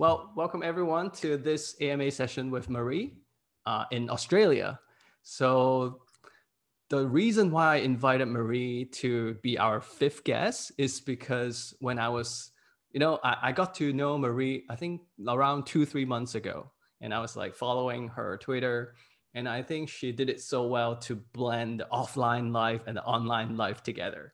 Well, welcome everyone to this AMA session with Marie in Australia. So the reason why I invited Marie to be our fifth guest is because when I was, I got to know Marie, I think around 2-3 months ago. And I was like following her Twitter. And I think she did it so well to blend the offline life and the online life together.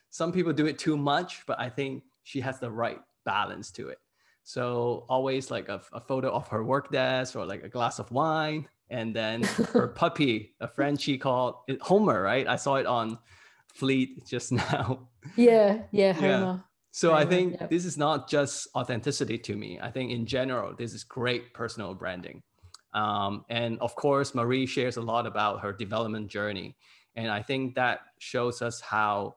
Some people do it too much, but I think she has the right balance to it. So always like a photo of her work desk or like a glass of wine. And then her puppy, a Frenchie called Homer, right? I saw it on Fleet just now. Yeah, Yeah. Homer. So I Homer, think yep. this is not just authenticity to me. I think in general, this is great personal branding. And of course, Marie shares a lot about her development journey. And I think that shows us how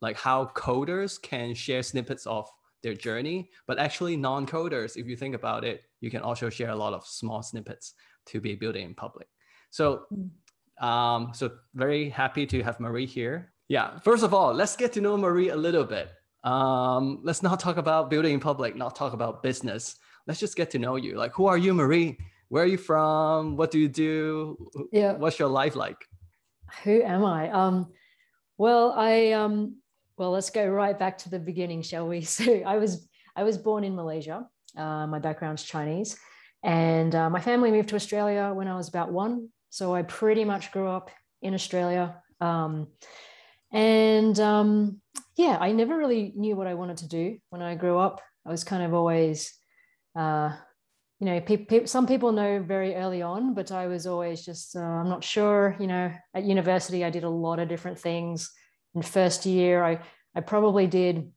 coders can share snippets of their journey, but actually non-coders, if you think about it, you can also share a lot of small snippets to be building in public. So, so very happy to have Marie here. Yeah, first of all, let's get to know Marie a little bit. Let's not talk about building in public, not talk about business. Let's just get to know you. Like, who are you, Marie? Where are you from? What do you do? Yeah. What's your life like? Who am I? Well, let's go right back to the beginning, shall we? So I was born in Malaysia. My background's Chinese, and my family moved to Australia when I was about 1. So I pretty much grew up in Australia. Yeah, I never really knew what I wanted to do when I grew up. I was kind of always, some people know very early on, but I was always just, I'm not sure. At university, I did a lot of different things. In first year, I probably did,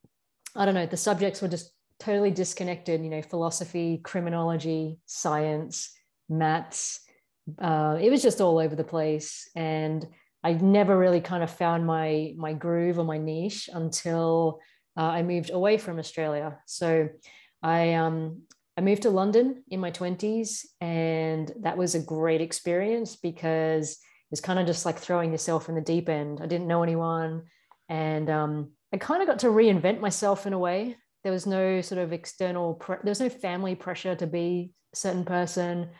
I don't know, the subjects were just totally disconnected, philosophy, criminology, science, maths. It was just all over the place. And I never really kind of found my groove or my niche until I moved away from Australia. So I moved to London in my 20s, and that was a great experience because it's kind of just like throwing yourself in the deep end. I didn't know anyone, and I kind of got to reinvent myself in a way. There was no sort of there was no family pressure to be a certain person.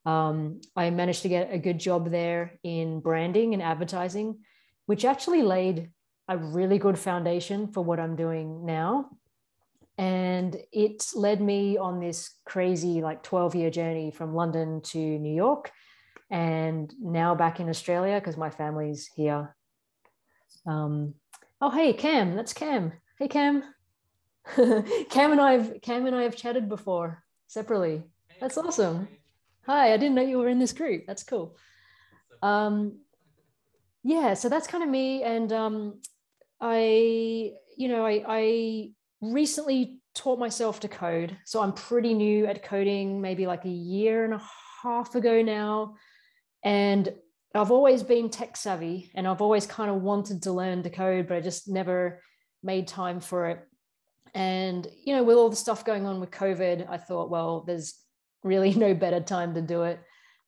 I managed to get a good job there in branding and advertising, which actually laid a really good foundation for what I'm doing now. And it led me on this crazy 12-year journey from London to New York, and now back in Australia because my family's here. Oh, hey, Cam, that's Cam. Hey, Cam. Cam and I have chatted before separately. That's awesome. Hi, I didn't know you were in this group. That's cool. Yeah, so that's kind of me. And I recently taught myself to code. So I'm pretty new at coding, maybe like a year and a half ago now. And I've always been tech savvy, and I've always kind of wanted to learn to code, but I just never made time for it. And, with all the stuff going on with COVID, I thought, well, there's really no better time to do it.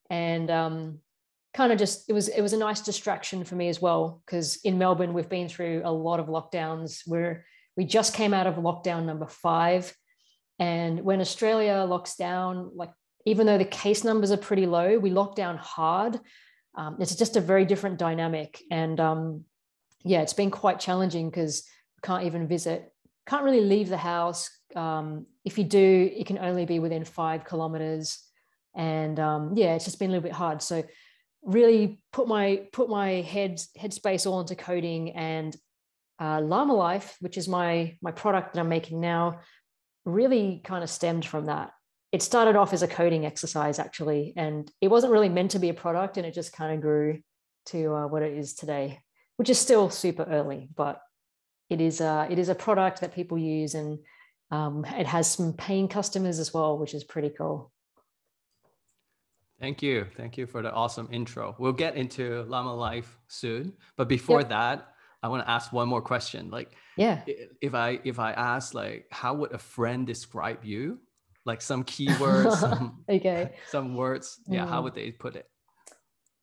And kind of just, it was a nice distraction for me as well, because in Melbourne, we've been through a lot of lockdowns. We just came out of lockdown number 5. And when Australia locks down, even though the case numbers are pretty low, we lock down hard. It's just a very different dynamic. And yeah, it's been quite challenging because we can't even visit, can't really leave the house. If you do, it can only be within 5 kilometers. And yeah, it's just been a little bit hard. So really put my headspace all into coding, and Llama Life, which is my product that I'm making now, really kind of stemmed from that. It started off as a coding exercise, actually, and it wasn't really meant to be a product, and it just kind of grew to what it is today, which is still super early, but it is a product that people use, and it has some paying customers as well, which is pretty cool. Thank you for the awesome intro. We'll get into Llama Life soon, but before that, I want to ask one more question. Yeah, if I ask, how would a friend describe you? Some keywords, some words. Yeah, how would they put it?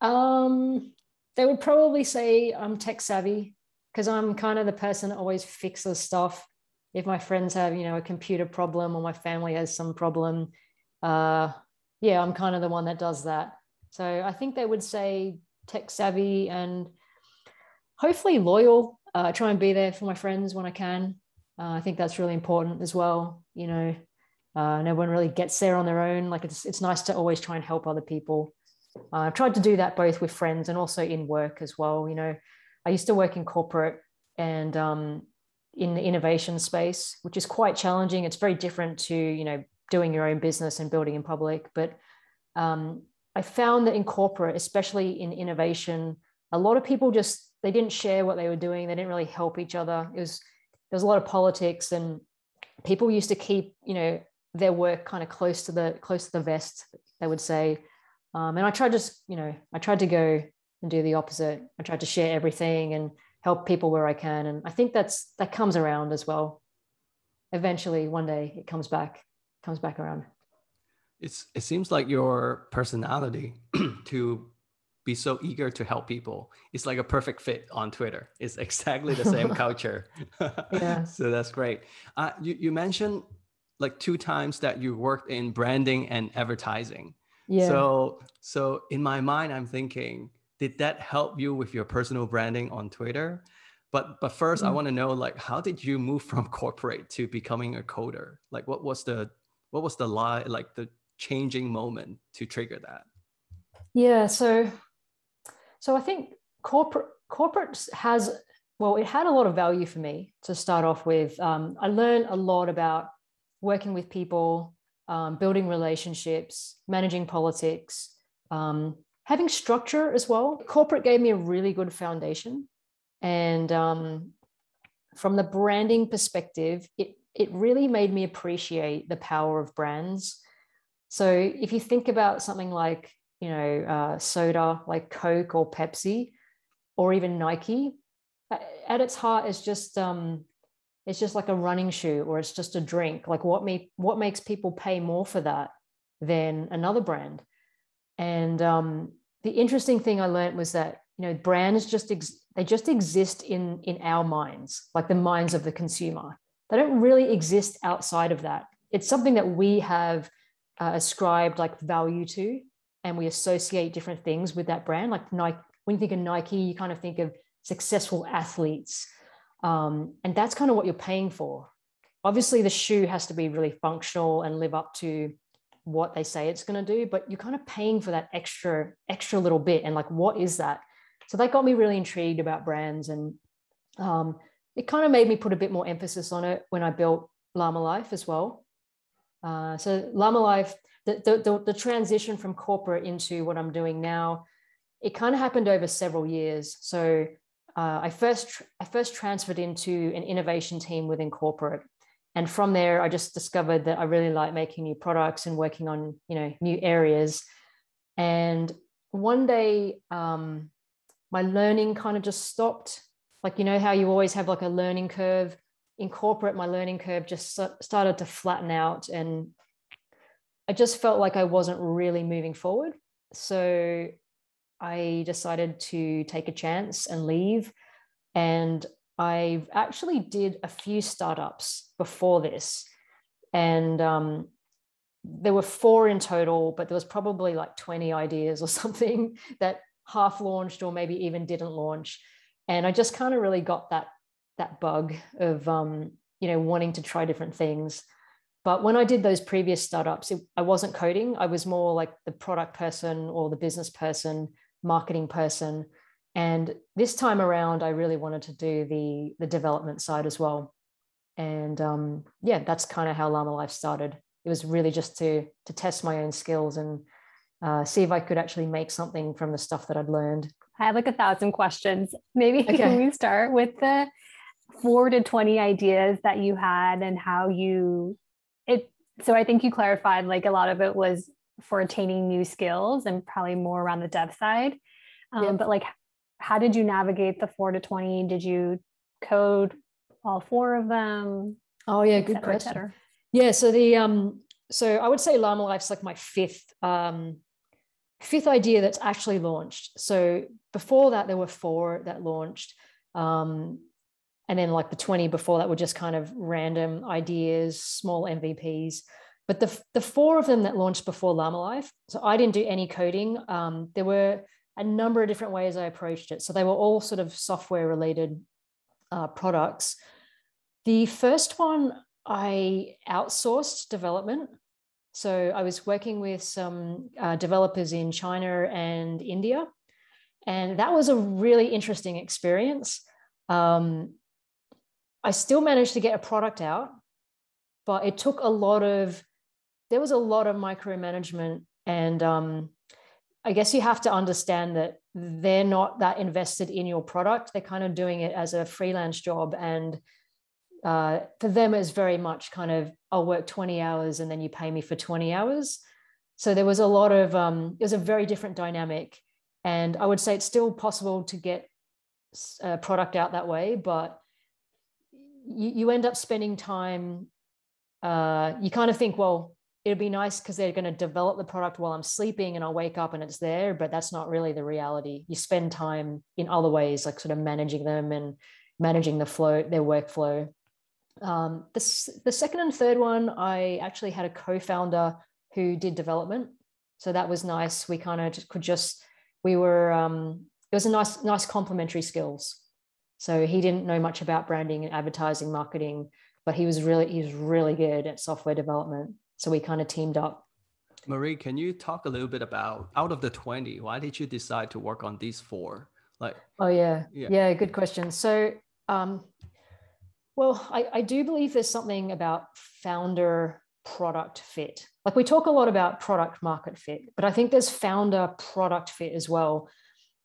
They would probably say I'm tech savvy, because I'm kind of the person that always fixes stuff. If my friends have, a computer problem or my family has some problem, yeah, I'm kind of the one that does that. So I think they would say tech savvy and hopefully loyal. Try and be there for my friends when I can. I think that's really important as well. No one really gets there on their own. Like it's nice to always try and help other people. I've tried to do that both with friends and also in work as well. I used to work in corporate and in the innovation space, which is quite challenging. It's very different to, doing your own business and building in public. But I found that in corporate, especially in innovation, a lot of people they didn't share what they were doing. They didn't really help each other. There was a lot of politics, and people used to keep, their work kind of close to the vest, they would say. And I tried to go and do the opposite. I tried to share everything and help people where I can. And I think that comes around as well. Eventually, one day it comes back around. It seems like your personality to be so eager to help people is like a perfect fit on Twitter. It's exactly the same culture. Yeah. So that's great. You mentioned like 2 times that you worked in branding and advertising. Yeah. So in my mind, I'm thinking, did that help you with your personal branding on Twitter? But first, I want to know, like, how did you move from corporate to becoming a coder? Like, what was the changing moment to trigger that? Yeah. So I think corporate it had a lot of value for me to start off with. I learned a lot about working with people, building relationships, managing politics, having structure as well. Corporate gave me a really good foundation. And from the branding perspective, it really made me appreciate the power of brands. So if you think about something like, soda, like Coke or Pepsi, or even Nike, at its heart, it's just like a running shoe, or it's just a drink. Like what makes people pay more for that than another brand? And the interesting thing I learned was that, brands just exist in our minds, like the minds of the consumer. They don't really exist outside of that. It's something that we have ascribed like value to, and we associate different things with that brand. Like Nike, when you think of Nike, you kind of think of successful athletes. And that's kind of what you're paying for. Obviously, the shoe has to be really functional and live up to what they say it's going to do, but you're kind of paying for that extra little bit. And like, what is that? So that got me really intrigued about brands. And it kind of made me put a bit more emphasis on it when I built Llama Life as well. So Llama Life, the transition from corporate into what I'm doing now, it kind of happened over several years. So I first transferred into an innovation team within corporate. And from there, I just discovered that I really like making new products and working on, new areas. And one day, my learning kind of just stopped. Like, how you always have like a learning curve. In corporate, my learning curve just started to flatten out, and I just felt like I wasn't really moving forward. So I decided to take a chance and leave. And I actually did a few startups before this. And there were 4 in total, but there was probably like 20 ideas or something that half launched or maybe even didn't launch. And I just kind of really got that bug of, wanting to try different things. But when I did those previous startups, I wasn't coding. I was more like the product person or the business person, marketing person. And this time around, I really wanted to do the development side as well. And that's kind of how Llama Life started. It was really just to test my own skills and see if I could actually make something from the stuff that I'd learned. I have like 1,000 questions. Maybe Okay. Can we start with the 4 to 20 ideas that you had and how so I think you clarified like a lot of it was for attaining new skills and probably more around the dev side. But like, how did you navigate the 4 to 20? Did you code all 4 of them? Oh yeah, good question. Yeah, so so I would say Llama Life's like my fifth idea that's actually launched. So before that, there were 4 that launched. And then like the 20 before that were just kind of random ideas, small MVPs. But the 4 of them that launched before Llama Life, so I didn't do any coding. There were a number of different ways I approached it. So they were all sort of software related products. The first one, I outsourced development. So I was working with some developers in China and India. And that was a really interesting experience. I still managed to get a product out, but it took there was a lot of micromanagement. And I guess you have to understand that they're not that invested in your product. They're kind of doing it as a freelance job. And for them, it's very much kind of, I'll work 20 hours and then you pay me for 20 hours. So there was a lot of, it was a very different dynamic. And I would say it's still possible to get a product out that way, but you end up spending time, you kind of think, well, it'd be nice because they're going to develop the product while I'm sleeping and I'll wake up and it's there, but that's not really the reality. You spend time in other ways, like sort of managing them and managing their workflow. The second and third one, I actually had a co-founder who did development. So that was nice. We kind of it was a nice complementary skills. So he didn't know much about branding and advertising, marketing, but he was really good at software development. So we kind of teamed up. Marie, can you talk a little bit about, out of the 20, why did you decide to work on these 4? Yeah, good question. So, well, I do believe there's something about founder product fit. Like we talk a lot about product market fit, but I think there's founder product fit as well.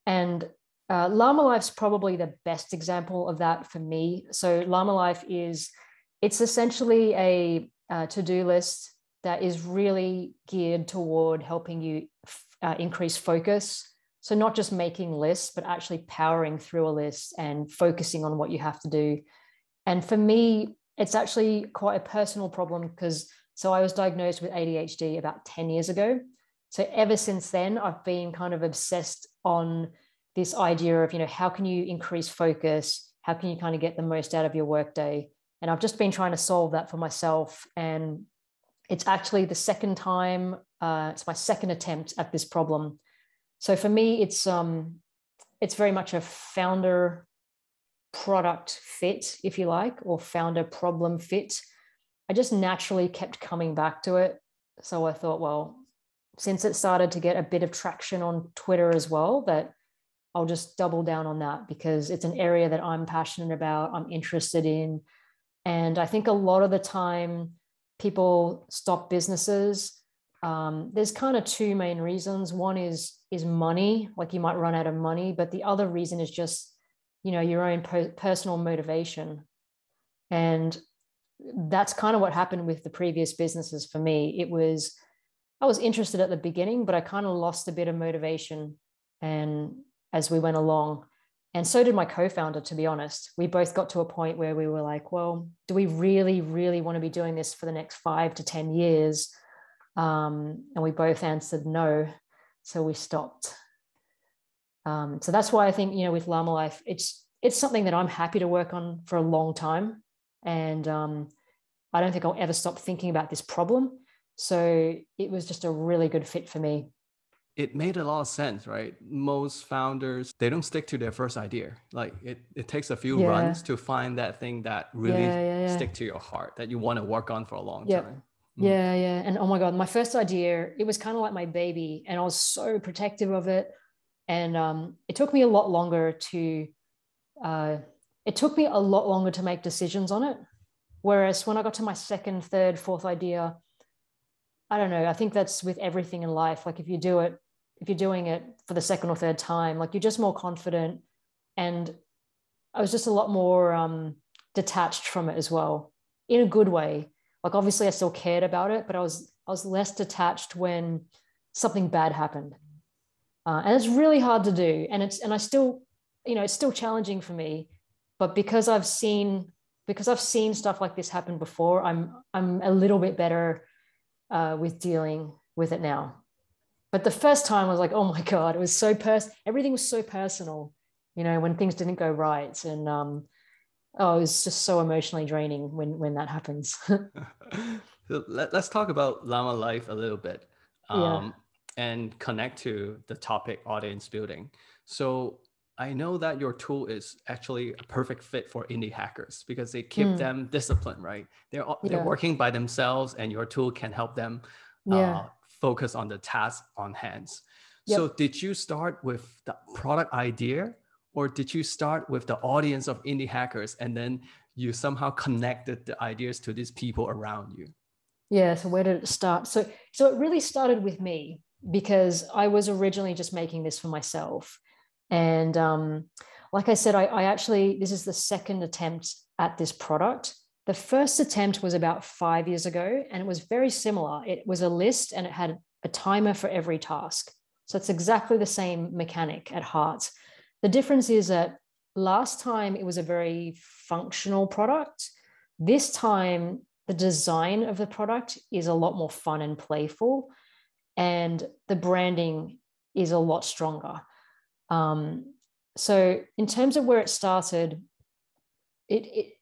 And Llama Life's probably the best example of that for me. So Llama Life it's essentially a to-do list that is really geared toward helping you increase focus. So not just making lists, but actually powering through a list and focusing on what you have to do. And for me, it's actually quite a personal problem because I was diagnosed with ADHD about 10 years ago. So ever since then, I've been kind of obsessed on this idea of, how can you increase focus? How can you kind of get the most out of your workday? And I've just been trying to solve that for myself. And it's actually the second time, it's my second attempt at this problem. So for me, it's very much a founder product fit, if you like, or founder problem fit. I just naturally kept coming back to it. So I thought, well, since it started to get a bit of traction on Twitter as well, that I'll just double down on that because it's an area that I'm passionate about, I'm interested in. And I think a lot of the time people stop businesses. There's kind of 2 main reasons. One is money, like you might run out of money, but the other reason is just, your own personal motivation. And that's kind of what happened with the previous businesses for me. I was interested at the beginning, but I kind of lost a bit of motivation and as we went along. And so did my co-founder, to be honest. We both got to a point where we were like, well, do we really, really want to be doing this for the next 5 to 10 years? And we both answered no. So we stopped. So that's why I think, with Llama Life, it's something that I'm happy to work on for a long time. And I don't think I'll ever stop thinking about this problem. So it was just a really good fit for me. It made a lot of sense, right? Most founders, they don't stick to their first idea. Like it takes a few runs to find that thing that really stick to your heart, that you want to work on for a long time. Yeah. And oh my God, my first idea, it was kind of like my baby and I was so protective of it. And it took me a lot longer to make decisions on it. Whereas when I got to my second, third, fourth idea, I don't know, I think that's with everything in life. Like if you're doing it for the second or third time, like you're just more confident. And I was just a lot more detached from it as well, in a good way. Like obviously I still cared about it, but I was less detached when something bad happened. And it's really hard to do. And it's still challenging for me, but because I've seen stuff like this happen before, I'm a little bit better with dealing with it now. But the first time I was like, oh my God, it was everything was so personal, when things didn't go right. And Oh, it's just so emotionally draining when that happens. So let's talk about Llama Life a little bit, Yeah. and connect to the topic audience building. So I know that your tool is actually a perfect fit for indie hackers because they keep Mm, them disciplined, right? They're yeah. working by themselves, and your tool can help them Yeah. focus on the task on hands. So Yep. did you start with the product idea, or did you start with the audience of indie hackers and then you somehow connected the ideas to these people around you? Yeah. So where did it start? So it really started with me because I was originally just making this for myself. And like I said, I actually, this is the second attempt at this product. The first attempt was about 5 years ago, and it was very similar. It was a list and it had a timer for every task. So it's exactly the same mechanic at heart. The difference is that last time it was a very functional product. This time, the design of the product is a lot more fun and playful, and the branding is a lot stronger. So in terms of where it started, it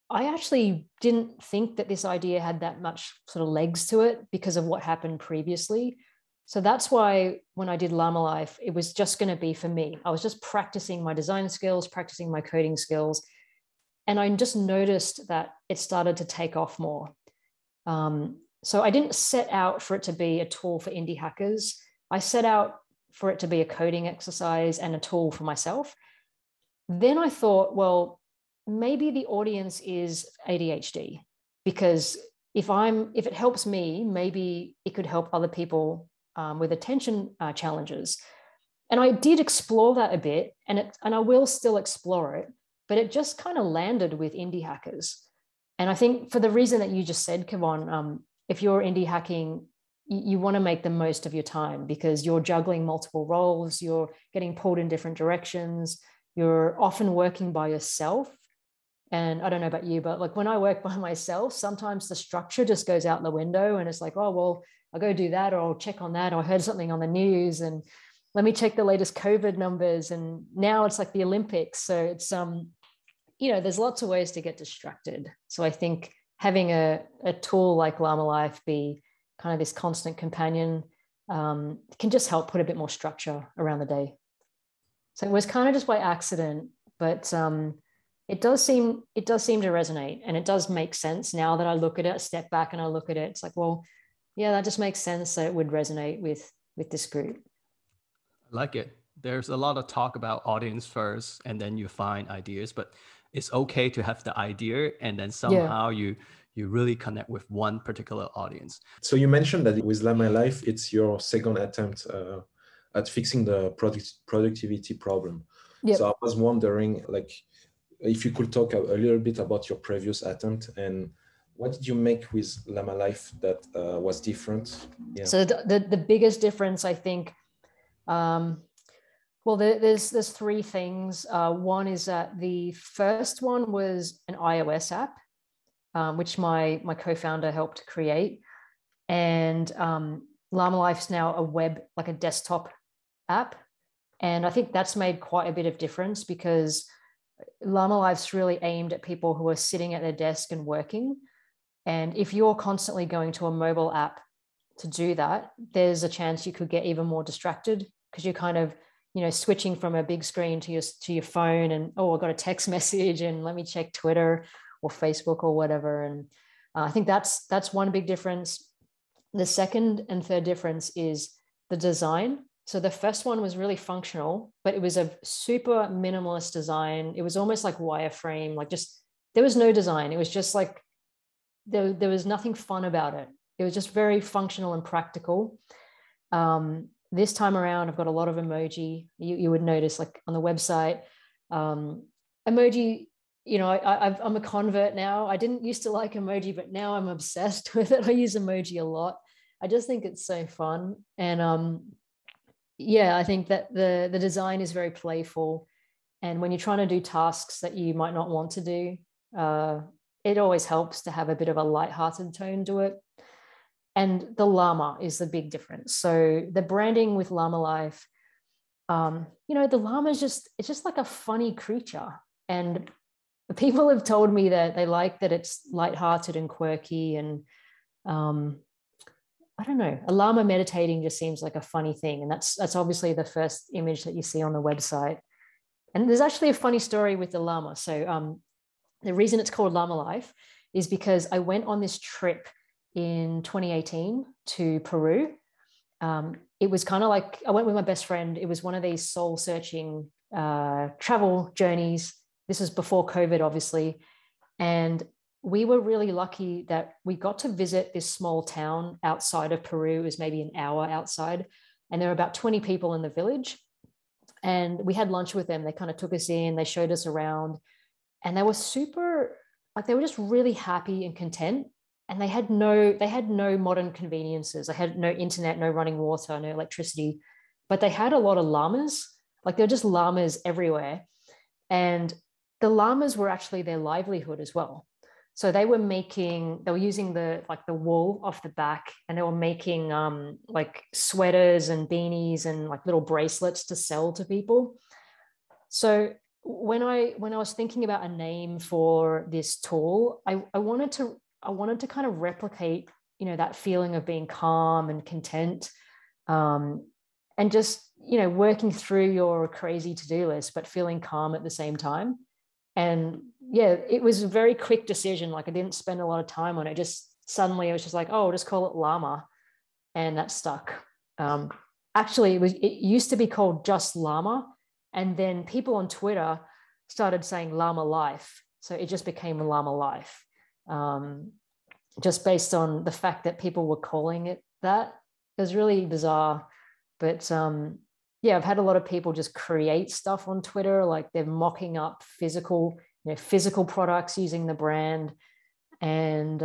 I actually didn't think that this idea had that much sort of legs to it because of what happened previously. So that's why when I did Llama Life, it was just going to be for me. I was just practicing my design skills, practicing my coding skills, and I just noticed that it started to take off more. So I didn't set out for it to be a tool for indie hackers. I set out for it to be a coding exercise and a tool for myself. Then I thought, well, maybe the audience is ADHD, because if it helps me, maybe it could help other people with attention challenges. And I did explore that a bit, and I will still explore it, but it just kind of landed with indie hackers. And I think for the reason that you just said, Kevon, if you're indie hacking, you want to make the most of your time because you're juggling multiple roles, you're getting pulled in different directions, you're often working by yourself. And I don't know about you, but like when I work by myself, sometimes the structure just goes out the window and it's like, oh, well, I'll go do that, or I'll check on that, or I heard something on the news and let me check the latest COVID numbers. And now it's like the Olympics. So it's, there's lots of ways to get distracted. So I think having a tool like Llama Life be kind of this constant companion can just help put a bit more structure around the day. So it was kind of just by accident, but it does seem to resonate, and it does make sense now that I look at it, step back and I look at it. It's like, well, yeah, that just makes sense that it would resonate with this group. I like it. There's a lot of talk about audience first, and then you find ideas, but it's okay to have the idea and then Yeah. somehow you really connect with one particular audience. So you mentioned that with Llama Life, it's your second attempt at fixing the productivity problem. Yep. So I was wondering, like, if you could talk a little bit about your previous attempt and what did you make with Llama Life that was different? Yeah. So the biggest difference, I think, well, there's three things. One is that the first one was an iOS app, which my co-founder helped create, and Llama Life's now a web, like a desktop app, and I think that's made quite a bit of difference because Llama Life's really aimed at people who are sitting at their desk and working. And if you're constantly going to a mobile app to do that, there's a chance you could get even more distracted because you're kind of, switching from a big screen to your phone and, oh, I got a text message and let me check Twitter or Facebook or whatever. And I think that's one big difference. The second and third difference is the design. So the first one was really functional, but it was a super minimalist design. It was almost like wireframe, like just, there was no design. It was just like, there was nothing fun about it. It was just very functional and practical. This time around, I've got a lot of emoji. You would notice, like on the website, emoji. I'm a convert now. I didn't used to like emoji, but now I'm obsessed with it. I use emoji a lot. I just think it's so fun, and I think that the design is very playful. And when you're trying to do tasks that you might not want to do, it always helps to have a bit of a lighthearted tone to it. And the llama is the big difference. So the branding with Llama Life, the llama is it's just like a funny creature. And people have told me that they like that it's lighthearted and quirky, and I don't know, a llama meditating just seems like a funny thing. And that's obviously the first image that you see on the website. And there's actually a funny story with the llama. So the reason it's called Llama Life is because I went on this trip in 2018 to Peru. It was kind of like, I went with my best friend. It was one of these soul searching travel journeys. This was before COVID, obviously. And we were really lucky that we got to visit this small town outside of Peru. It was maybe an hour outside. And there were about 20 people in the village. And we had lunch with them. They kind of took us in, they showed us around. And they were super, like, they were just really happy and content. And they had no modern conveniences. They had no internet, no running water, no electricity. But they had a lot of llamas. Like, there were just llamas everywhere. And the llamas were actually their livelihood as well. So they were using the wool off the back, and they were making like sweaters and beanies and like little bracelets to sell to people. So when I was thinking about a name for this tool, I wanted to kind of replicate, that feeling of being calm and content, and just, working through your crazy to-do list, but feeling calm at the same time. And yeah, it was a very quick decision. Like, I didn't spend a lot of time on it. Just suddenly, I was just like, oh, I'll just call it Llama. And that stuck. Actually, it used to be called just Llama. And then people on Twitter started saying Llama Life. So it just became Llama Life. Just based on the fact that people were calling it that. It was really bizarre. But yeah, I've had a lot of people just create stuff on Twitter, like they're mocking up physical products using the brand. And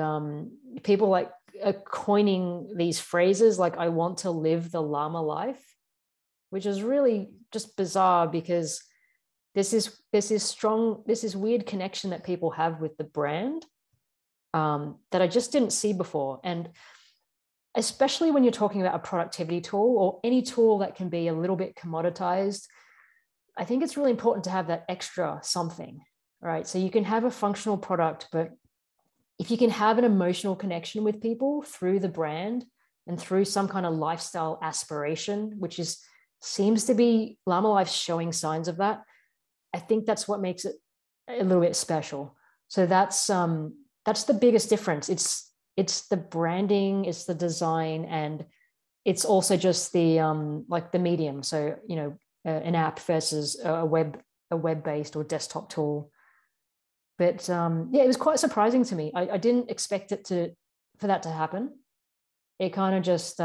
people like are coining these phrases like, I want to live the llama life, which is really just bizarre, because there's this weird connection that people have with the brand that I just didn't see before. And especially when you're talking about a productivity tool or any tool that can be a little bit commoditized, I think it's really important to have that extra something, right? So you can have a functional product, but if you can have an emotional connection with people through the brand and through some kind of lifestyle aspiration, which seems to be Llama Life showing signs of that, I think that's what makes it a little bit special. So that's the biggest difference. It's the branding, it's the design, and it's also just the like the medium. So, an app versus a web-based or desktop tool. But yeah, it was quite surprising to me. I didn't expect for that to happen. It kind of just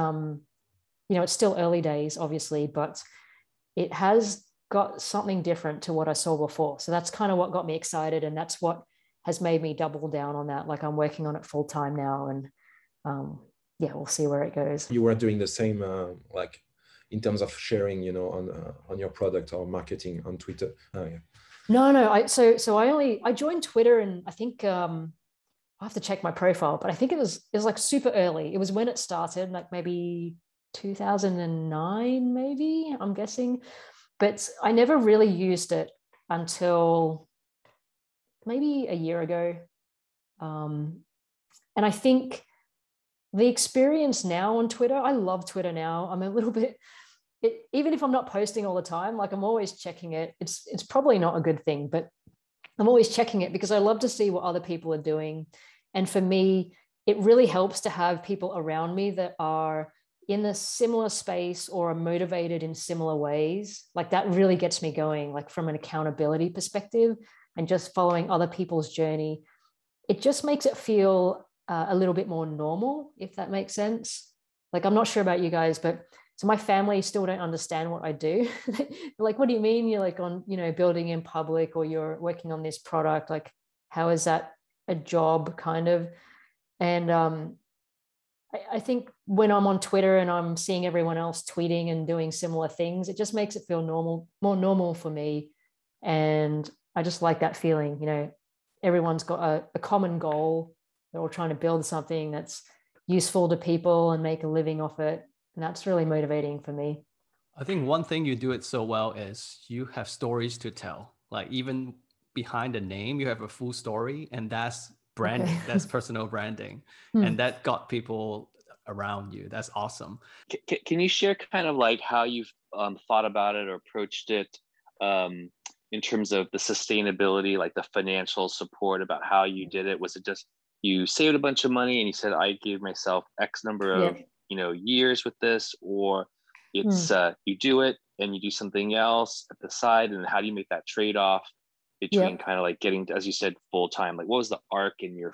it's still early days, obviously, but it has got something different to what I saw before. So that's kind of what got me excited, and that's what has made me double down on that. Like, I'm working on it full time now, and yeah, we'll see where it goes. You were doing the same, like in terms of sharing, on your product or marketing on Twitter. Oh, yeah. No. I joined Twitter, and I think I have to check my profile, but I think it was like super early. It was when it started, like maybe 2009, maybe, I'm guessing. But I never really used it until maybe a year ago. And I think the experience now on Twitter, I love Twitter now. I'm a little bit, even if I'm not posting all the time, like, I'm always checking it. It's probably not a good thing, but I'm always checking it because I love to see what other people are doing. And for me, it really helps to have people around me that are in a similar space or are motivated in similar ways. Like, that really gets me going, like from an accountability perspective. And just following other people's journey, it just makes it feel a little bit more normal, if that makes sense. Like, I'm not sure about you guys, but so my family still don't understand what I do. Like, what do you mean you're like on, building in public, or you're working on this product? Like, how is that a job, kind of? And I think when I'm on Twitter and I'm seeing everyone else tweeting and doing similar things, it just makes it feel more normal for me. And I just like that feeling, everyone's got a common goal. They're all trying to build something that's useful to people and make a living off it. And that's really motivating for me. I think one thing you do it so well is you have stories to tell. Like, even behind the name, you have a full story, and that's branding. Okay. That's personal branding. And that got people around you. That's awesome. Can you share kind of like how you've thought about it or approached it in terms of the sustainability, like the financial support, about how you did it? Was it just you saved a bunch of money and you said, I gave myself X number of years with this, or it's you do it and you do something else at the side, and how do you make that trade-off between kind of like getting, as you said, full-time? Like, what was the arc in your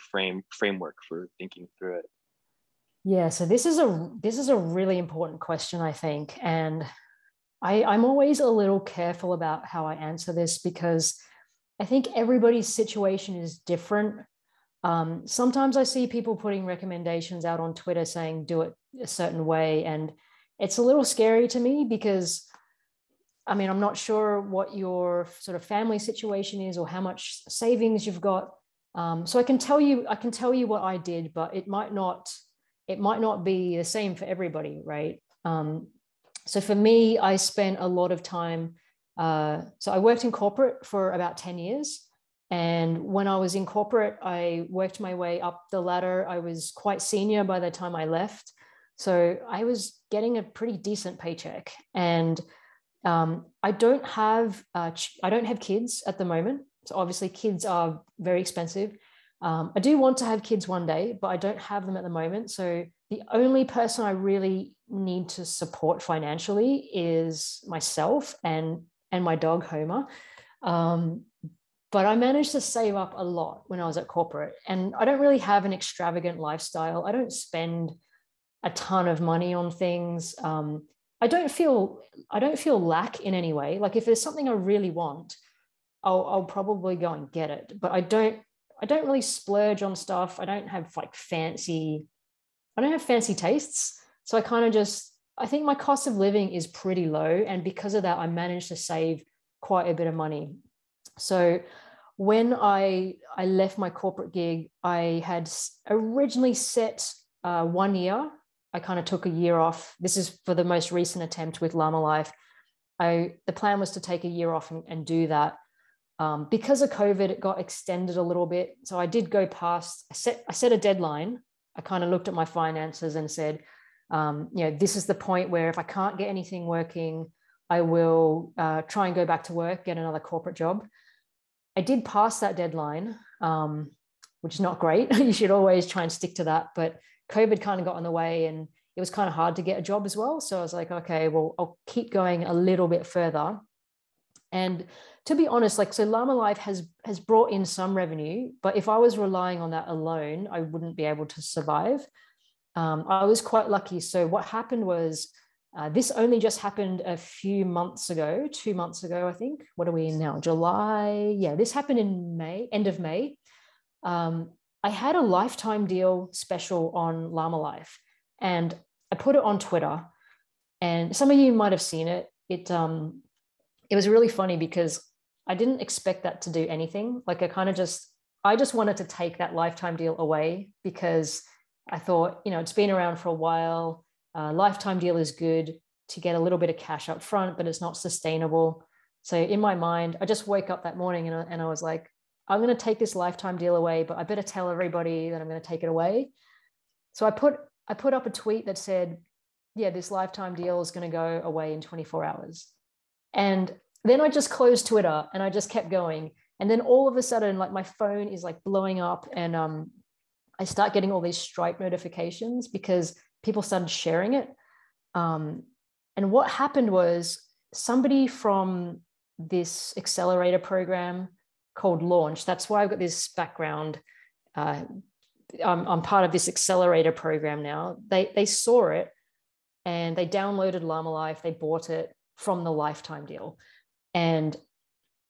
framework for thinking through it? Yeah, so this is a really important question, I think, and I'm always a little careful about how I answer this, because I think everybody's situation is different. Sometimes I see people putting recommendations out on Twitter saying do it a certain way, and it's a little scary to me, because I mean, I'm not sure what your sort of family situation is or how much savings you've got. So I can tell you what I did, but it might not be the same for everybody, right? So for me, I spent a lot of time. So I worked in corporate for about 10 years. And when I was in corporate, I worked my way up the ladder. I was quite senior by the time I left. So I was getting a pretty decent paycheck. And I don't have kids at the moment. So obviously kids are very expensive. I do want to have kids one day, but I don't have them at the moment. So the only person I really need to support financially is myself and my dog Homer. But I managed to save up a lot when I was at corporate, and I don't really have an extravagant lifestyle. I don't spend a ton of money on things. I don't feel lack in any way. Like if there's something I really want, I'll probably go and get it. But I don't really splurge on stuff. I don't have fancy tastes. So I think my cost of living is pretty low. And because of that, I managed to save quite a bit of money. So when I left my corporate gig, I had originally set 1 year. I kind of took a year off. This is for the most recent attempt with Llama Life. The plan was to take a year off and do that. Because of COVID, it got extended a little bit. So I did go past, I set a deadline. I kind of looked at my finances and said, this is the point where if I can't get anything working, I will try and go back to work, get another corporate job. I did pass that deadline, which is not great. You should always try and stick to that. But COVID kind of got in the way, and it was kind of hard to get a job as well. So I was like, okay, well, I'll keep going a little bit further. And to be honest, so Llama Life has brought in some revenue, but if I was relying on that alone, I wouldn't be able to survive. I was quite lucky. So what happened was, this only just happened a few months ago, 2 months ago, I think. What are we in now? July. Yeah, this happened in May, end of May. I had a lifetime deal special on Llama Life, and I put it on Twitter, and some of you might have seen it. It was really funny because I didn't expect that to do anything. I just wanted to take that lifetime deal away, because I thought, it's been around for a while. Lifetime deal is good to get a little bit of cash up front, but it's not sustainable. So in my mind, I just woke up that morning and I was like, I'm going to take this lifetime deal away, but I better tell everybody that I'm going to take it away. So I put up a tweet that said, yeah, this lifetime deal is going to go away in 24 hours. And then I just closed Twitter and I just kept going. And then all of a sudden, my phone is blowing up, and I start getting all these Stripe notifications because people started sharing it. And what happened was, somebody from this accelerator program called Launch, that's why I've got this background. I'm part of this accelerator program now. They saw it and they downloaded Llama Life. They bought it from the lifetime deal. And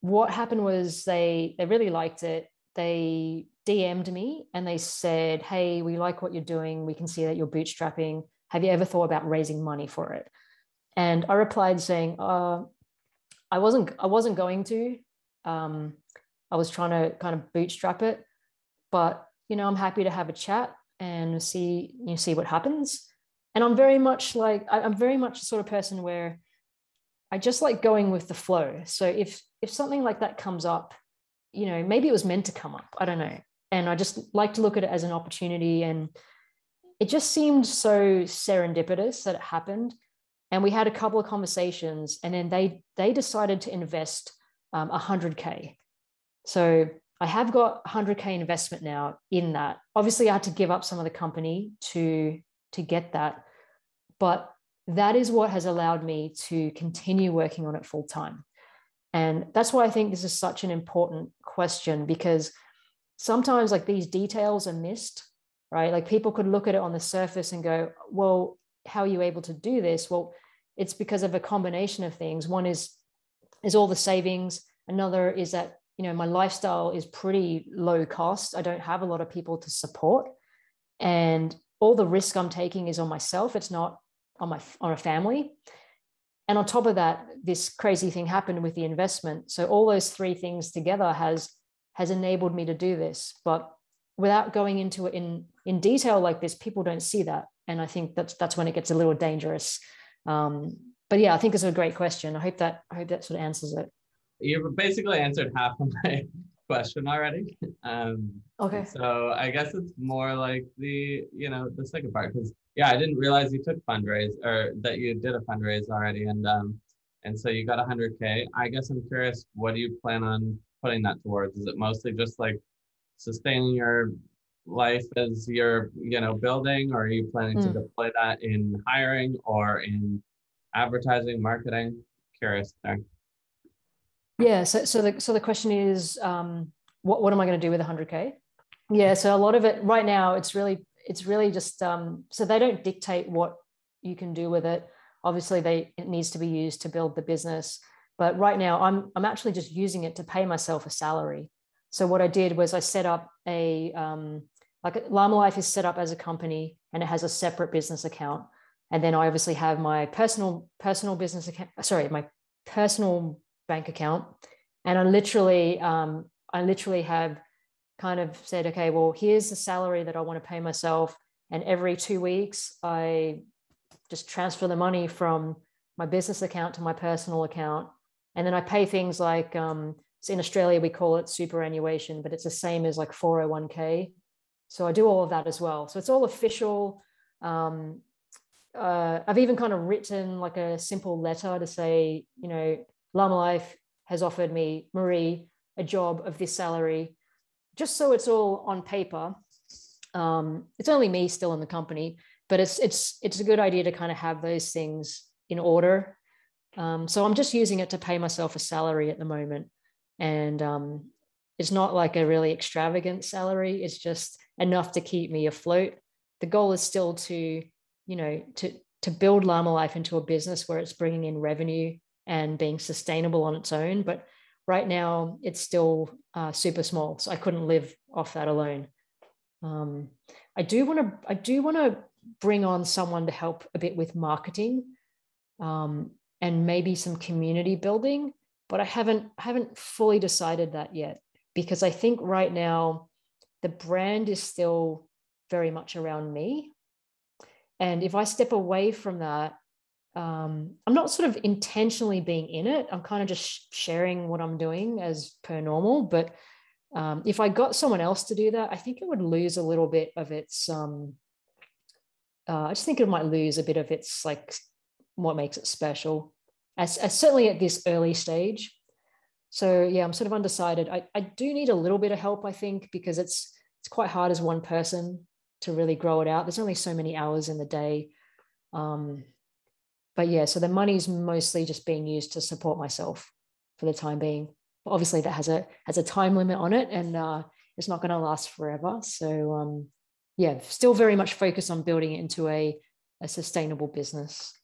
what happened was they really liked it. They DM'd me and they said, hey, we like what you're doing. We can see that you're bootstrapping. Have you ever thought about raising money for it? And I replied saying, I wasn't going to. I was trying to kind of bootstrap it, but I'm happy to have a chat and see what happens. And I'm very much the sort of person where I just like going with the flow. So if something like that comes up, you know, maybe it was meant to come up. I don't know. And I just like to look at it as an opportunity. And it just seemed so serendipitous that it happened. And we had a couple of conversations, and then they decided to invest 100K. So I have got 100K investment now in that. Obviously, I had to give up some of the company to get that. But that is what has allowed me to continue working on it full time. And that's why I think this is such an important question, because sometimes like these details are missed, right? Like people could look at it on the surface and go, well, how are you able to do this? Well, it's because of a combination of things. One is all the savings. Another is that, you know, my lifestyle is pretty low cost. I don't have a lot of people to support, and all the risk I'm taking is on myself. It's not on a family. And on top of that, this crazy thing happened with the investment. So all those three things together has enabled me to do this. But without going into it in detail like this, people don't see that. And I think that's when it gets a little dangerous. But yeah, I think it's a great question. I hope that sort of answers it. You've basically answered half of my question already. Okay. So I guess it's more like the second part, because yeah, I didn't realize you took fundraise, or that you did a fundraise already, and so you got 100K. I guess I'm curious, what do you plan on putting that towards? Is it mostly just like sustaining your life as you're, building, or are you planning to deploy that in hiring or in advertising, marketing? Curious there. Yeah. So the question is, what am I going to do with 100K? Yeah. So a lot of it right now, it's really just, so they don't dictate what you can do with it. Obviously it needs to be used to build the business. But right now I'm actually just using it to pay myself a salary. So what I did was I set up like Llama Life is set up as a company, and it has a separate business account. And then I obviously have my personal business account, my personal bank account. And I literally have kind of said, okay, well, here's the salary that I want to pay myself. And every 2 weeks, I just transfer the money from my business account to my personal account. And then I pay things like, so in Australia, we call it superannuation, but it's the same as like 401k. So I do all of that as well. So it's all official. I've even kind of written like a simple letter to say, Llama Life has offered me, Marie, a job of this salary, just so it's all on paper. It's only me still in the company, but it's a good idea to kind of have those things in order. So I'm just using it to pay myself a salary at the moment. And it's not like a really extravagant salary. It's just enough to keep me afloat. The goal is still to build Llama Life into a business where it's bringing in revenue and being sustainable on its own. But right now it's still super small. So I couldn't live off that alone. I do want to bring on someone to help a bit with marketing and maybe some community building, but I haven't fully decided that yet, because I think right now the brand is still very much around me. And if I step away from that, I'm not sort of intentionally being in it. I'm kind of just sharing what I'm doing as per normal. But if I got someone else to do that, I think it would lose a little bit of its, I just think it might lose a bit of its, like, what makes it special, as certainly at this early stage. So yeah, I'm sort of undecided. I do need a little bit of help, I think, because it's quite hard as one person to really grow it out. There's only so many hours in the day. But yeah, so the money's mostly just being used to support myself for the time being. But obviously that has a time limit on it, and it's not going to last forever. So yeah, still very much focused on building it into a sustainable business.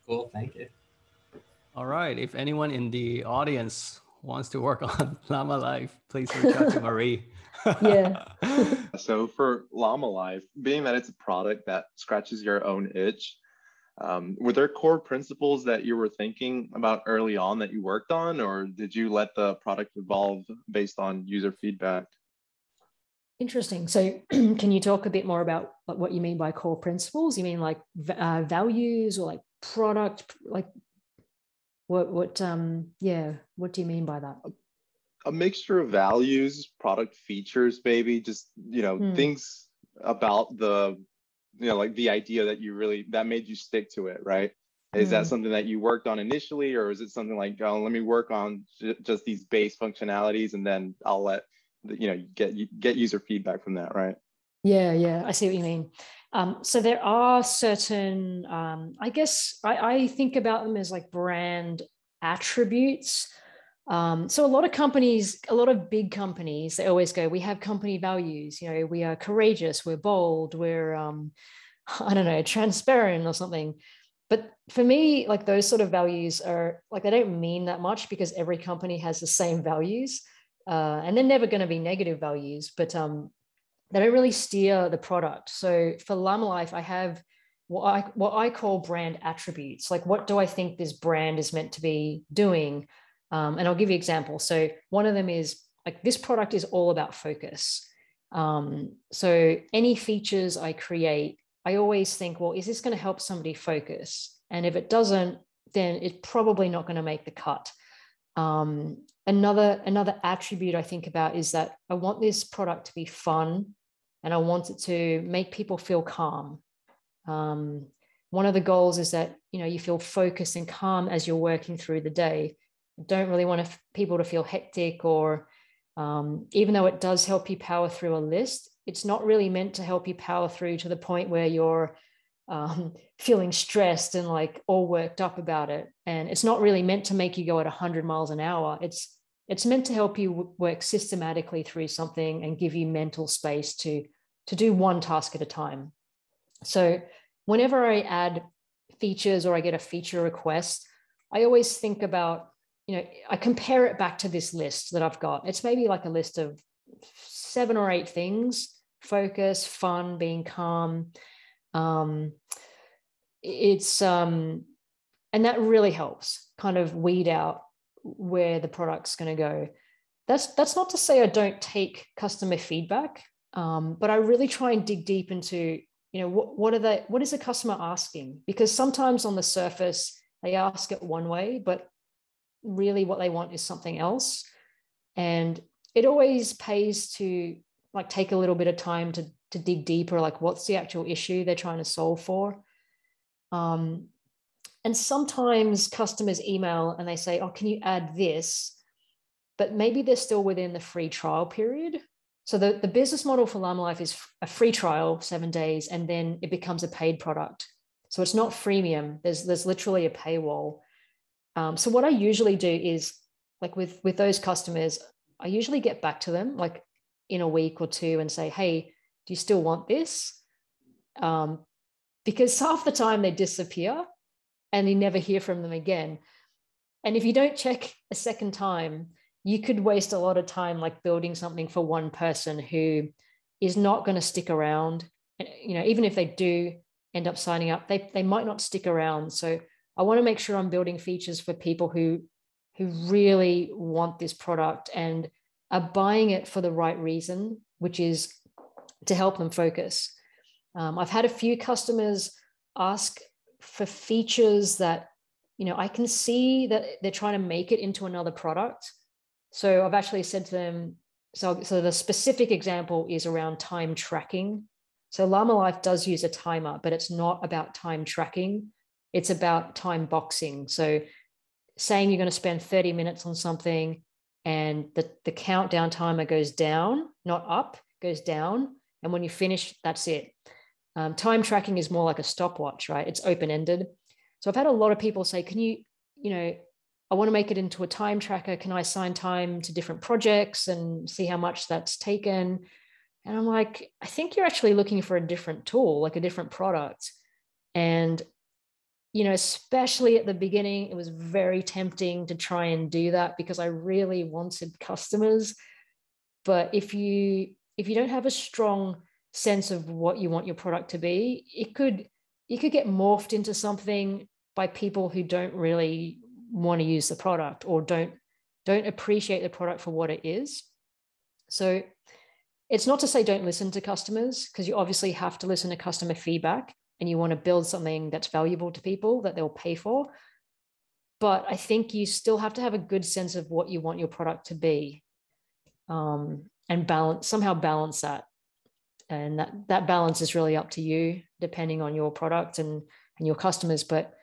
Cool, thank you. All right, if anyone in the audience wants to work on Llama Life, please reach out to Marie. Yeah. So for Llama Life, being that it's a product that scratches your own itch, were there core principles that you were thinking about early on that you worked on, or did you let the product evolve based on user feedback? Interesting. So can you talk a bit more about what you mean by core principles? You mean like values, or like product, like what do you mean by that? a mixture of values, product features, maybe just, things about the, like the idea that that made you stick to it, right? Is that something that you worked on initially, or is it something like, oh, let me work on just these base functionalities and then I'll let, get user feedback from that, right? Yeah, I see what you mean. So there are certain, I guess I think about them as like brand attributes. So a lot of companies, a lot of big companies, they always go, we have company values, we are courageous, we're bold, we're, I don't know, transparent or something. But for me, like those sort of values are like, they don't mean that much because every company has the same values, and they're never going to be negative values, but they don't really steer the product. So for Llama Life, I have what I call brand attributes. Like, what do I think this brand is meant to be doing? And I'll give you an example. So one of them is like, this product is all about focus. So any features I create, I always think, well, is this going to help somebody focus? And if it doesn't, then it's probably not going to make the cut. Another attribute I think about is that I want this product to be fun and I want it to make people feel calm. One of the goals is that, you feel focused and calm as you're working through the day. Don't really want people to feel hectic, or even though it does help you power through a list, it's not really meant to help you power through to the point where you're feeling stressed and like all worked up about it. And it's not really meant to make you go at 100 miles an hour. It's meant to help you work systematically through something and give you mental space to do one task at a time. So whenever I add features or I get a feature request, I always think about, I compare it back to this list that I've got. It's maybe like a list of 7 or 8 things: focus, fun, being calm. And that really helps kind of weed out where the product's going to go. That's not to say I don't take customer feedback, but I really try and dig deep into, what is the customer asking? Because sometimes on the surface, they ask it one way, but really what they want is something else. And it always pays to like take a little bit of time to dig deeper, like what's the actual issue they're trying to solve for. And sometimes customers email and they say, oh, can you add this? But maybe they're still within the free trial period. So the business model for Llama Life is a free trial, 7 days, and then it becomes a paid product. So it's not freemium. There's literally a paywall. So what I usually do is, like with those customers, I usually get back to them like in a week or two and say, hey, do you still want this? Because half the time they disappear and you never hear from them again. And if you don't check a second time, you could waste a lot of time like building something for one person who is not going to stick around. And, even if they do end up signing up, they might not stick around. So I want to make sure I'm building features for people who really want this product and are buying it for the right reason, which is to help them focus. I've had a few customers ask for features that, I can see that they're trying to make it into another product. So I've actually said to them, so the specific example is around time tracking. So Llama Life does use a timer, but it's not about time tracking. It's about time boxing. So saying you're going to spend 30 minutes on something and the countdown timer goes down, not up, goes down. And when you finish, that's it. Time tracking is more like a stopwatch, right? It's open-ended. So I've had a lot of people say, can you, I want to make it into a time tracker. Can I assign time to different projects and see how much that's taken? And I'm like, I think you're actually looking for a different tool, like a different product. And, especially at the beginning, it was very tempting to try and do that because I really wanted customers. But if you don't have a strong sense of what you want your product to be, it could get morphed into something by people who don't really want to use the product or don't appreciate the product for what it is. So it's not to say don't listen to customers, because you obviously have to listen to customer feedback and you want to build something that's valuable to people that they'll pay for. But I think you still have to have a good sense of what you want your product to be. and somehow balance that. And that balance is really up to you, depending on your product and your customers. But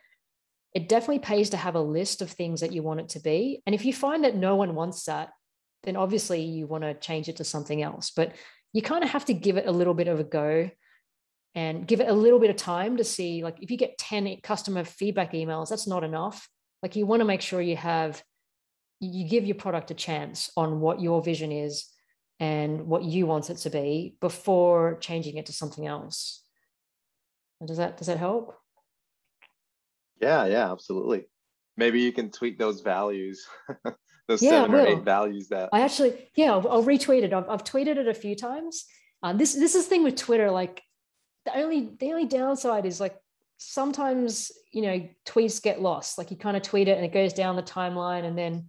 it definitely pays to have a list of things that you want it to be. And if you find that no one wants that, then obviously you want to change it to something else. But you kind of have to give it a little bit of a go and give it a little bit of time to see, like if you get 10 customer feedback emails, that's not enough. Like you want to make sure you give your product a chance on what your vision is and what you want it to be before changing it to something else. Does that help? Yeah, absolutely. Maybe you can tweak those values, those Yeah, 7 or 8 values that I actually, I'll retweet it. I've tweeted it a few times. This is the thing with Twitter. Like the only downside is like sometimes, tweets get lost. Like you kind of tweet it and it goes down the timeline and then,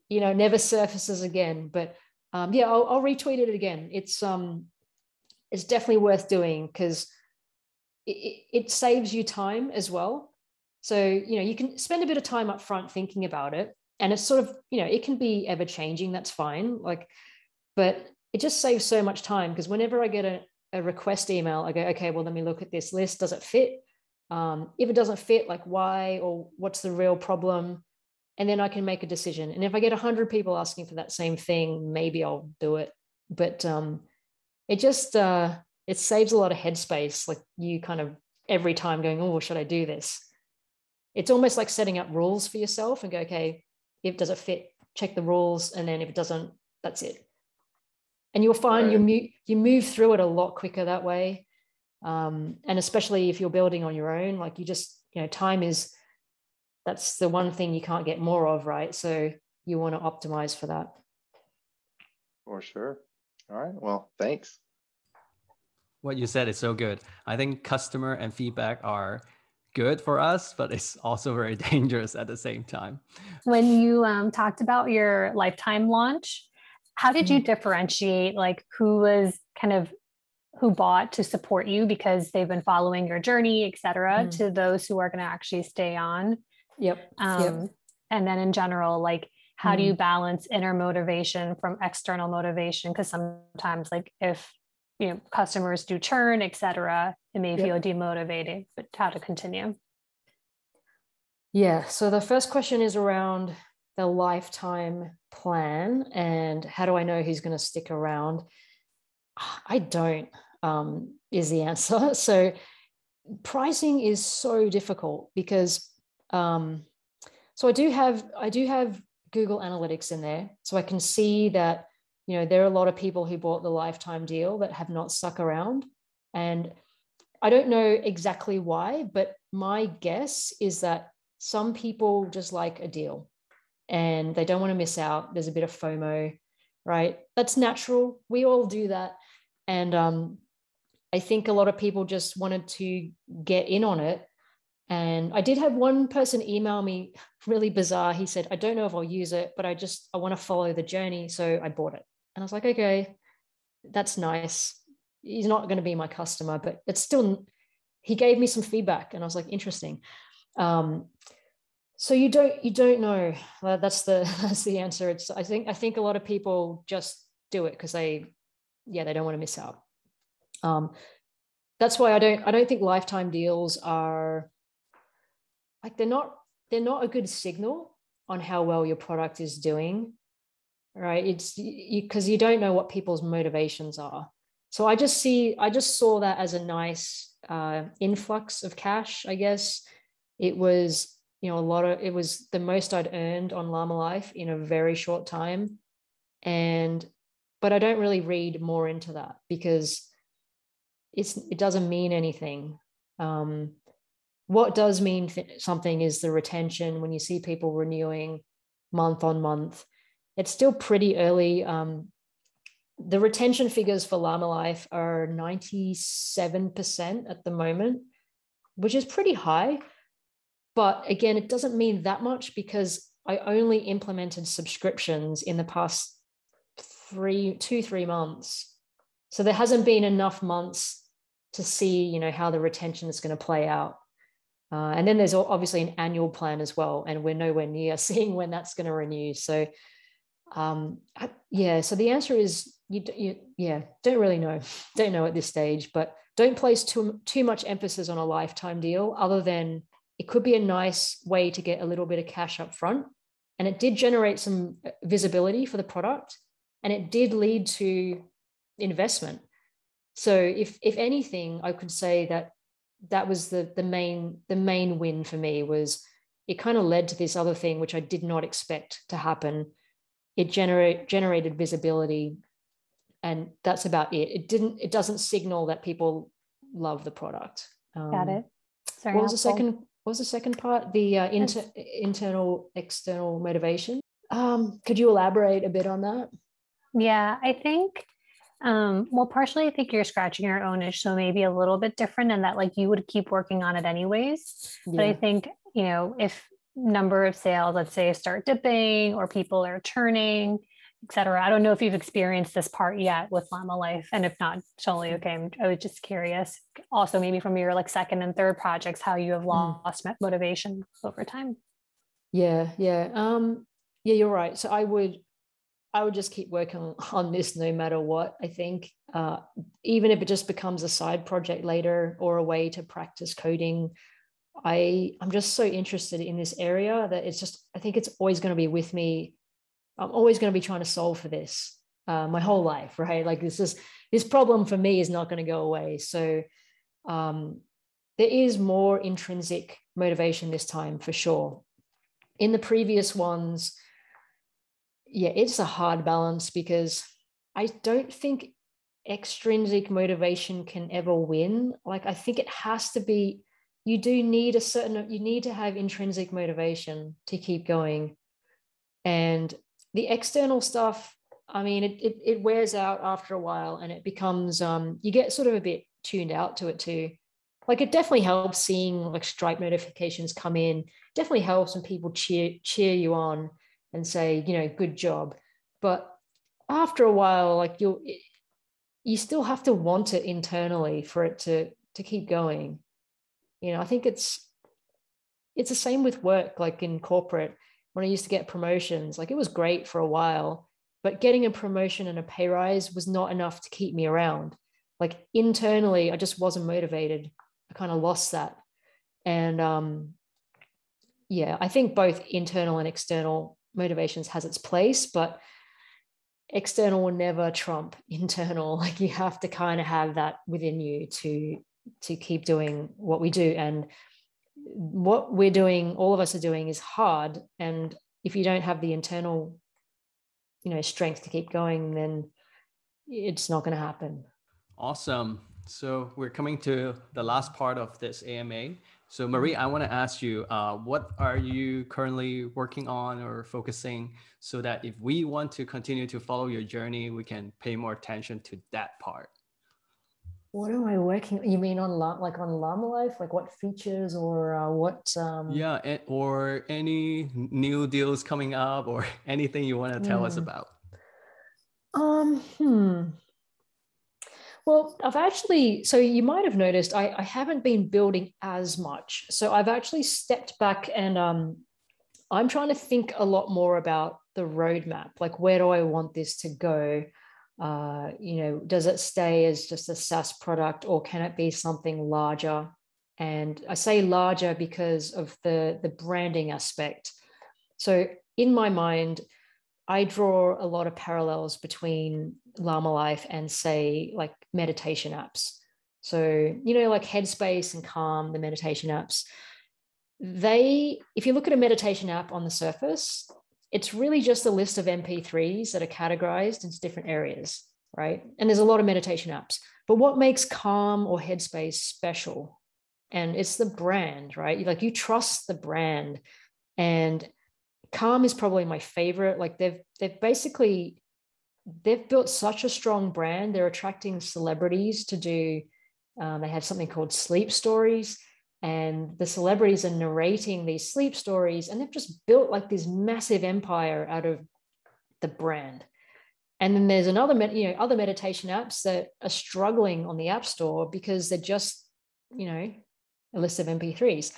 never surfaces again. But I'll retweet it again. It's definitely worth doing because it saves you time as well. So, you can spend a bit of time up front thinking about it. And it's sort of, it can be ever changing. That's fine. But it just saves so much time because whenever I get a request email, I go, okay, well, let me look at this list. Does it fit? If it doesn't fit, like why, or what's the real problem? And then I can make a decision. And if I get 100 people asking for that same thing, maybe I'll do it. But it just, it saves a lot of headspace. Like you kind of every time going, oh, should I do this? It's almost like setting up rules for yourself and go, okay, if does it fit, check the rules. And then if it doesn't, that's it. And you'll find you move through it a lot quicker that way. And especially if you're building on your own, like you just, time that's the one thing you can't get more of, right? So you want to optimize for that. For sure. All right. Well, thanks. What you said is so good. I think customer and feedback are good for us, but it's also very dangerous at the same time. When you talked about your lifetime launch, how did you differentiate like who bought to support you because they've been following your journey, et cetera, to those who are going to actually stay on? Yep. And then in general, like how do you balance inner motivation from external motivation? Because sometimes like if customers do churn, et cetera, it may feel demotivated, but how to continue. Yeah. So the first question is around the lifetime plan and how do I know who's going to stick around? I don't, is the answer. So pricing is so difficult because, so I do have Google Analytics in there. So I can see that there are a lot of people who bought the lifetime deal that have not stuck around. And I don't know exactly why, but my guess is that some people just like a deal and they don't want to miss out. There's a bit of FOMO, right? That's natural. We all do that. And I think a lot of people just wanted to get in on it. And I did have one person email me really bizarre. He said, I don't know if I'll use it, but I want to follow the journey. So I bought it. And I was like, okay, that's nice. He's not going to be my customer, but it's still, he gave me some feedback and I was like, interesting. So you don't know. That's the answer. I think a lot of people just do it because they don't want to miss out. That's why I don't think lifetime deals are like, they're not a good signal on how well your product is doing. Right. It's because you don't know what people's motivations are. So I just saw that as a nice influx of cash, I guess. It was, it was the most I'd earned on Llama Life in a very short time. But I don't really read more into that because it doesn't mean anything. What does mean something is the retention when you see people renewing month on month. It's still pretty early. The retention figures for Llama Life are 97% at the moment, which is pretty high. But again, it doesn't mean that much because I only implemented subscriptions in the past 3 months. So there hasn't been enough months to see, how the retention is going to play out. And then there's obviously an annual plan as well. And we're nowhere near seeing when that's going to renew. So Yeah, so the answer is don't really know. Don't know at this stage, but don't place too much emphasis on a lifetime deal, other than it could be a nice way to get a little bit of cash up front. And it did generate some visibility for the product, and it did lead to investment. So if anything, I could say that was the main win for me. Was it kind of led to this other thing which I did not expect to happen. It generated visibility, and that's about it. It doesn't signal that people love the product. Got it. Sorry, what was the second part? The internal, external motivation. Could you elaborate a bit on that? Yeah, I think, well, partially I think you're scratching your own itch, so maybe a little bit different in that, like, you would keep working on it anyways. Yeah. But I think, you know, if number of sales, let's say, start dipping or people are churning, etc. I don't know if you've experienced this part yet with Llama Life, and if not, totally okay. I was just curious. Also, maybe from your like second and third projects, how you have lost motivation over time. Yeah, you're right. So I would just keep working on this no matter what. I think even if it just becomes a side project later or a way to practice coding, I'm just so interested in this area that I think it's always going to be with me. I'm always going to be trying to solve for this my whole life, right? Like this problem for me is not going to go away. So there is more intrinsic motivation this time for sure. In the previous ones, yeah, it's a hard balance because I don't think extrinsic motivation can ever win. Like, I think it has to be, you need to have intrinsic motivation to keep going. And the external stuff, I mean, it wears out after a while, and it becomes, you get sort of a bit tuned out to it too. Like, it definitely helps seeing like Stripe notifications come in. Definitely helps when people cheer you on and say, you know, good job. But after a while, like you still have to want it internally for it to keep going. You know, I think it's the same with work. Like in corporate, when I used to get promotions, like it was great for a while, but getting a promotion and a pay rise was not enough to keep me around. Like internally, I just wasn't motivated. I kind of lost that. And yeah, I think both internal and external motivations has its place, but external will never trump internal. Like, you have to kind of have that within you to keep doing what we do. And what we're doing, all of us are doing, is hard. And if you don't have the internal, you know, strength to keep going, then it's not going to happen. Awesome. So we're coming to the last part of this AMA. So Marie, I want to ask you, what are you currently working on or focusing so that if we want to continue to follow your journey, we can pay more attention to that part? What am I working? You mean on Llama Life? Like what features or what? Yeah, or any new deals coming up or anything you want to tell us about? Well, so you might have noticed I haven't been building as much. So I've actually stepped back, and I'm trying to think a lot more about the roadmap. Like, where do I want this to go? You know, does it stay as just a SaaS product, or can it be something larger? And I say larger because of the branding aspect. So in my mind, I draw a lot of parallels between Llama Life and, say, like meditation apps. So, you know, like Headspace and Calm, the meditation apps, if you look at a meditation app on the surface, it's really just a list of MP3s that are categorized into different areas, right? And there's a lot of meditation apps. But what makes Calm or Headspace special? And it's the brand, right? Like, you trust the brand. And Calm is probably my favorite. Like, they've built such a strong brand. They're attracting celebrities to do, they have something called sleep stories, and the celebrities are narrating these sleep stories, and they've just built like this massive empire out of the brand. And then there's other meditation apps that are struggling on the App Store because they're just, you know, a list of MP3s.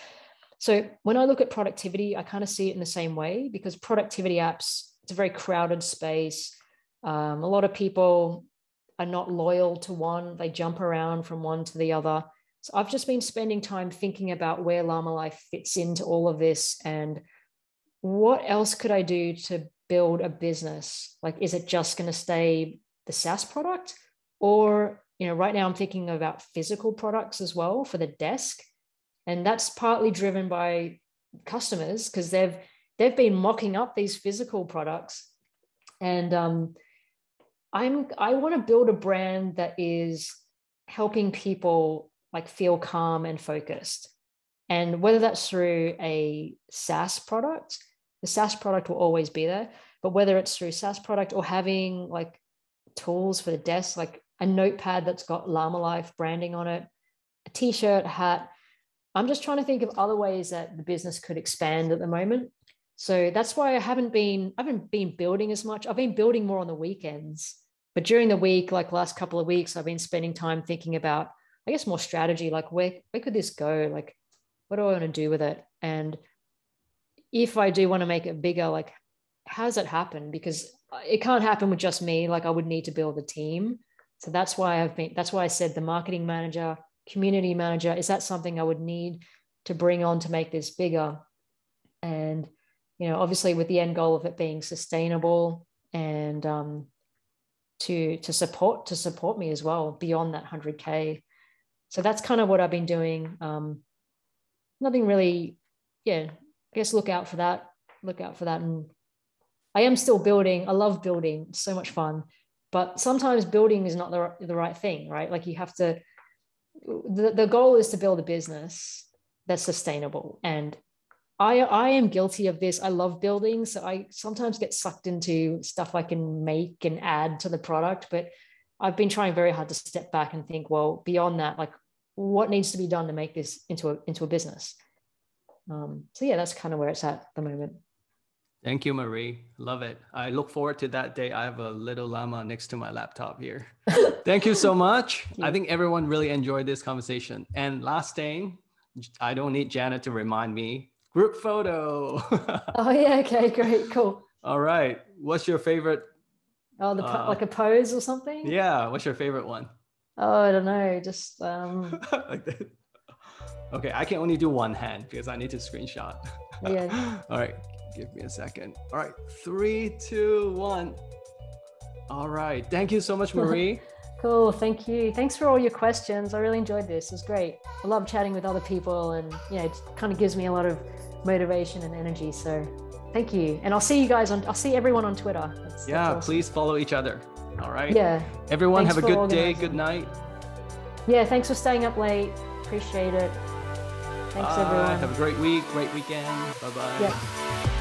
So when I look at productivity, I kind of see it in the same way, because productivity apps it's a very crowded space. A lot of people are not loyal to one. They jump around from one to the other. So I've just been spending time thinking about where Llama Life fits into all of this and what else could I do to build a business? Like, is it just going to stay the SaaS product? Or, right now I'm thinking about physical products as well for the desk. And that's partly driven by customers because they've been mocking up these physical products. And I want to build a brand that is helping people like feel calm and focused. And whether that's through a SaaS product, the SaaS product will always be there, but whether it's through SaaS product or having like tools for the desk, like a notepad that's got Llama Life branding on it, a t-shirt, hat, I'm just trying to think of other ways that the business could expand at the moment. So that's why I haven't been building as much. I've been building more on the weekends, but during the week, like last couple of weeks, I've been spending time thinking about, I guess, more strategy, like where could this go? Like, what do I want to do with it? And if I do want to make it bigger, like, how does that happen? Because it can't happen with just me. Like, I would need to build a team. So that's why I said the marketing manager, community manager, is that something I would need to bring on to make this bigger? And, obviously with the end goal of it being sustainable and to support me as well beyond that 100K. So that's kind of what I've been doing. Nothing really, I guess look out for that. And I am still building. I love building. It's so much fun. But sometimes building is not the right thing, right? Like you have to, the goal is to build a business that's sustainable. And I am guilty of this. I love building. So I sometimes get sucked into stuff I can make and add to the product. But I've been trying very hard to step back and think, well, beyond that, like what needs to be done to make this into a business? So yeah, that's kind of where it's at the moment. Thank you, Marie. Love it. I look forward to that day. I have a little llama next to my laptop here. Thank you so much. I think everyone really enjoyed this conversation. And last thing, I don't need Janet to remind me, group photo. Oh yeah, okay, great, cool. All right. What's your favorite? Oh, like a pose or something? Yeah, what's your favorite one? Oh, I don't know, just like that. Okay, I can only do one hand because I need to screenshot. Yeah. All right. Give me a second. All right, 3, 2, 1. All right. Thank you so much, Marie. Cool. Thank you. Thanks for all your questions. I really enjoyed this. It was great. I love chatting with other people and, it kind of gives me a lot of motivation and energy. So thank you. And I'll see everyone on Twitter. That's awesome. Please follow each other. All right. Yeah. Everyone have a good day. Good night. Yeah. Thanks for staying up late. Appreciate it. Thanks, everyone. Have a great week, great weekend. Bye-bye. Yeah.